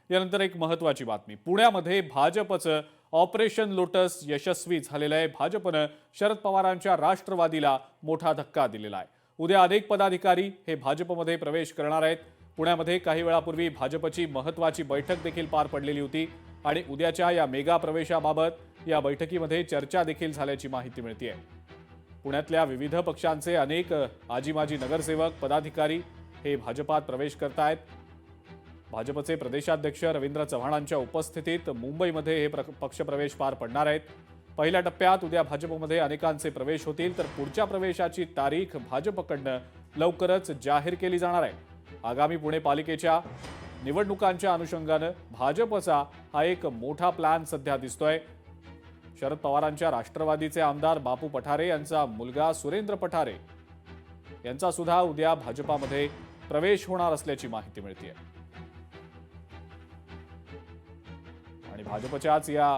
यानंतर एक महत्त्वाची बातमी, पुण्यामध्ये भाजपचं ऑपरेशन लोटस यशस्वी झालेलं आहे। भाजपनं शरद पवारांच्या राष्ट्रवादीला मोठा धक्का दिलेला आहे। उद्या अनेक पदाधिकारी हे भाजपमध्ये प्रवेश करणार आहेत। पुण्यामध्ये काही वेळापूर्वी भाजपची महत्त्वाची बैठक देखील पार पडलेली होती आणि उद्याच्या या मेगा प्रवेशाबाबत या बैठकीमध्ये चर्चा देखील झाल्याची माहिती मिळते आहे। पुण्यातल्या विविध पक्षांचे अनेक आजी माजी नगरसेवक पदाधिकारी हे भाजपात प्रवेश करतायत। भाजपचे प्रदेशाध्यक्ष रवींद्र चव्हाणांच्या उपस्थितीत मुंबईमध्ये हे पक्षप्रवेश पार पडणार आहेत। पहिल्या टप्प्यात उद्या भाजपमध्ये अनेकांचे प्रवेश होतील, तर पुढच्या प्रवेशाची तारीख भाजपकडनं लवकरच जाहीर केली जाणार आहे। आगामी पुणे पालिकेच्या निवडणुकांच्या अनुषंगानं भाजपचा हा एक मोठा प्लॅन सध्या दिसतोय। शरद पवारांच्या राष्ट्रवादीचे आमदार बापू पठारे यांचा मुलगा सुरेंद्र पठारे यांचा सुद्धा उद्या भाजपामध्ये प्रवेश होणार असल्याची माहिती मिळते। आणि भाजपच्याच या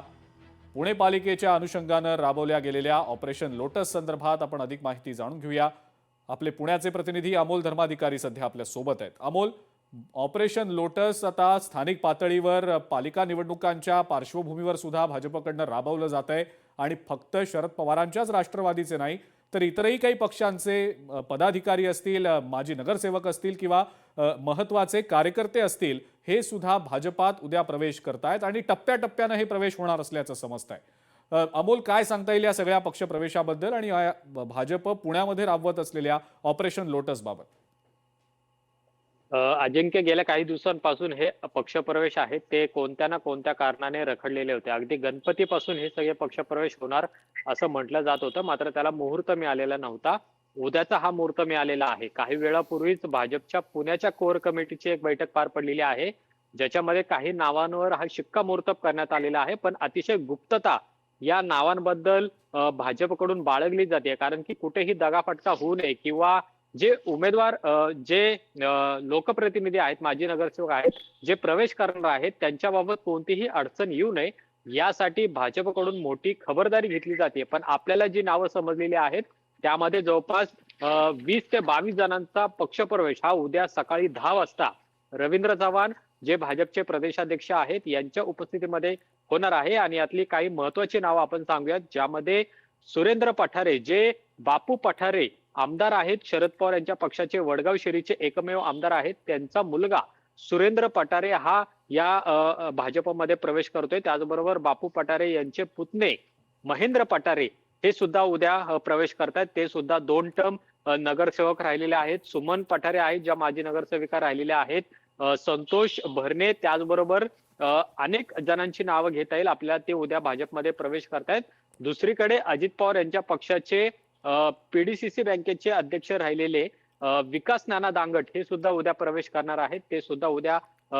पुणे पालिकेच्या अनुषंगानं राबवल्या गेलेल्या ऑपरेशन लोटस संदर्भात आपण अधिक माहिती जाणून घेऊया। आपले पुण्याचे प्रतिनिधी अमोल धर्माधिकारी सध्या आपल्या सोबत आहेत। अमोल, ऑपरेशन लोटस आता स्थानिक पातळीवर पालिका निवडणुकांच्या पार्श्वभूमीवर सुद्धा भाजपकडनं राबवलं जात आहे आणि फक्त शरद पवारांच्याच राष्ट्रवादीचे नाही तर इतरही काही पक्षांचे पदाधिकारी असतील, माजी नगरसेवक असतील किंवा महत्त्वाचे कार्यकर्ते असतील, हे सुद्धा भाजपात उद्या प्रवेश करतायत आणि टप्प्याटप्प्यानं हे प्रवेश होणार असल्याचं समजतंय। अमोल, काय सांगता येईल या सगळ्या पक्ष प्रवेशाबद्दल आणि भाजप पुण्यामध्ये राबवत असलेल्या ऑपरेशन लोटस बाबत? अजिंक्य, गेल्या काही दिवसांपासून हे पक्षप्रवेश आहेत ते कोणत्या ना कोणत्या कारणाने रखडलेले होते। अगदी गणपतीपासून हे सगळे पक्षप्रवेश होणार असं म्हटलं जात होतं, मात्र त्याला मुहूर्त मिळालेला नव्हता। उद्याचा हा मुहूर्त मिळालेला आहे। काही वेळापूर्वीच भाजपच्या पुण्याच्या कोर कमिटीची एक बैठक पार पडलेली आहे, ज्याच्यामध्ये काही नावांवर हा शिक्कामोर्तब करण्यात आलेला आहे, पण अतिशय गुप्तता या नावांबद्दल भाजपकडून बाळगली जाते, कारण की कुठेही दगाफटका होऊ नये किंवा जे उमेदवार जे लोकप्रतिनिधी आहेत, माजी नगरसेवक आहेत, जे प्रवेश करणार आहेत त्यांच्याबाबत कोणतीही अडचण येऊ नये यासाठी भाजपकडून मोठी खबरदारी घेतली जाते। पण आपल्याला जी नावं समजलेली आहेत त्यामध्ये जवळपास 20 ते 22 जणांचा पक्षप्रवेश हा उद्या सकाळी 10 वाजता रवींद्र चव्हाण जे भाजपचे प्रदेशाध्यक्ष आहेत यांच्या उपस्थितीमध्ये होणार आहे। आणि यातली काही महत्वाची नावं आपण सांगूयात, ज्यामध्ये सुरेंद्र पठारे जे बापू पठारे आमदार आहेत, शरद पवार यांच्या पक्षाचे वडगाव शहरीचे एकमेव आमदार आहेत, त्यांचा मुलगा सुरेंद्र पठारे हा या भाजपमध्ये प्रवेश करतोय। त्याचबरोबर बापू पठारे यांचे पुतणे महेंद्र पठारे हे सुद्धा उद्या प्रवेश करतायत। ते सुद्धा 2 टर्म नगरसेवक राहिलेले आहेत। सुमन पठारे आहेत ज्या माजी नगरसेविका राहिलेल्या आहेत, संतोष भरणे, त्याचबरोबर अनेक जणांची नावं घेता येईल आपल्याला, ते उद्या भाजपमध्ये प्रवेश करतायत। दुसरीकडे अजित पवार यांच्या पक्षाचे पीडीसीसी बँकेचे अध्यक्ष राहिलेले विकास नाना दांगट हे सुद्धा उद्या प्रवेश करणार आहेत, ते सुद्धा उद्या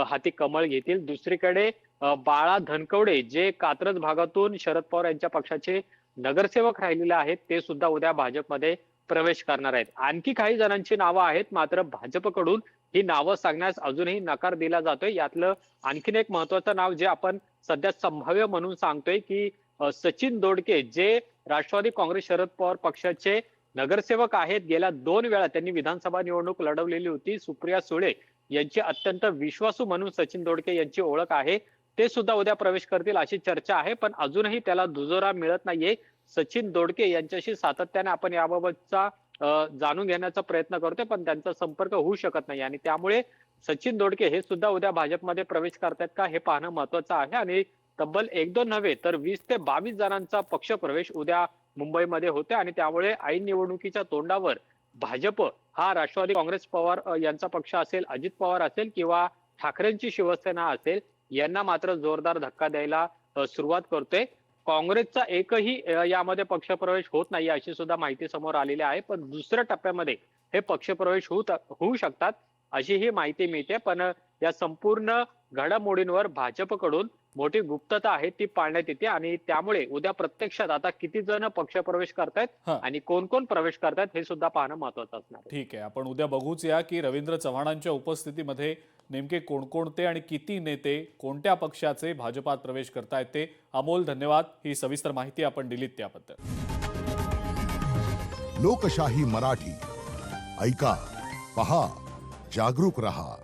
हाती कमळ घेतील। दुसरीकडे बाळा धनकवडे जे कात्रज भागातून शरद पवार यांच्या पक्षाचे नगरसेवक राहिलेले आहेत, ते सुद्धा उद्या भाजपमध्ये प्रवेश करणार आहेत। आणखी काही जणांची नावं आहेत, मात्र भाजपकडून ही नावं सांगण्यास अजूनही नकार दिला जातोय। यातलं आणखीन एक महत्वाचं नाव जे आपण सध्या संभाव्य म्हणून सांगतोय की सचिन दोडके जे राष्ट्रवादी काँग्रेस शरद पवार पक्षाचे नगरसेवक आहेत, गेल्या 2 वेळा त्यांनी विधानसभा निवडणूक लढवलेली होती। सुप्रिया सुळे यांची अत्यंत विश्वासू म्हणून सचिन दोडके यांची ओळख आहे, ते सुद्धा उद्या प्रवेश करतील अशी चर्चा आहे, पण अजूनही त्याला दुजोरा मिळत नाहीये। सचिन दोडके यांच्याशी सातत्याने आपण याबाबतचा जाणून घेण्याचा प्रयत्न करतोय, पण त्यांचा संपर्क होऊ शकत नाही आणि त्यामुळे सचिन दोडके हे सुद्धा उद्या भाजपमध्ये प्रवेश करतायत का हे पाहणं महत्वाचं आहे। आणि तब्बल 1-2 नव्हे तर 20 ते 22 जणांचा पक्षप्रवेश उद्या मुंबईमध्ये होते आणि त्यामुळे ऐन निवडणुकीच्या तोंडावर भाजप हा राष्ट्रवादी काँग्रेस पवार यांचा पक्ष असेल, अजित पवार असेल किंवा ठाकरेंची शिवसेना असेल, यांना मात्र जोरदार धक्का द्यायला सुरुवात करतोय। काँग्रेसचा एकही यामध्ये पक्षप्रवेश होत नाही अशी सुद्धा माहिती समोर आलेली आहे, पण दुसऱ्या टप्प्यामध्ये हे पक्षप्रवेश होऊ शकतात अशी ही माहिती मिळते। पण या संपूर्ण घडामोडींवर भाजपकडून मोठी गुप्तता आहे ती पाळण्यात येते आणि त्यामुळे उद्या प्रत्यक्षात आता किती जण पक्षप्रवेश करतायत आणि कोण कोण प्रवेश करतायत हे सुद्धा पाहणं महत्वाचं असणार आहे। ठीक आहे, आपण उद्या बघूच या की रवींद्र चव्हाणांच्या उपस्थितीमध्ये नेमके कोणकोणते आणि किती नेते कोणत्या पक्षाचे भाजपात प्रवेश करतायत ते। अमोल, धन्यवाद, ही सविस्तर माहिती आपण दिलीत त्याबद्दल। लोकशाही मराठी ऐका, पहा, जागरूक रहा।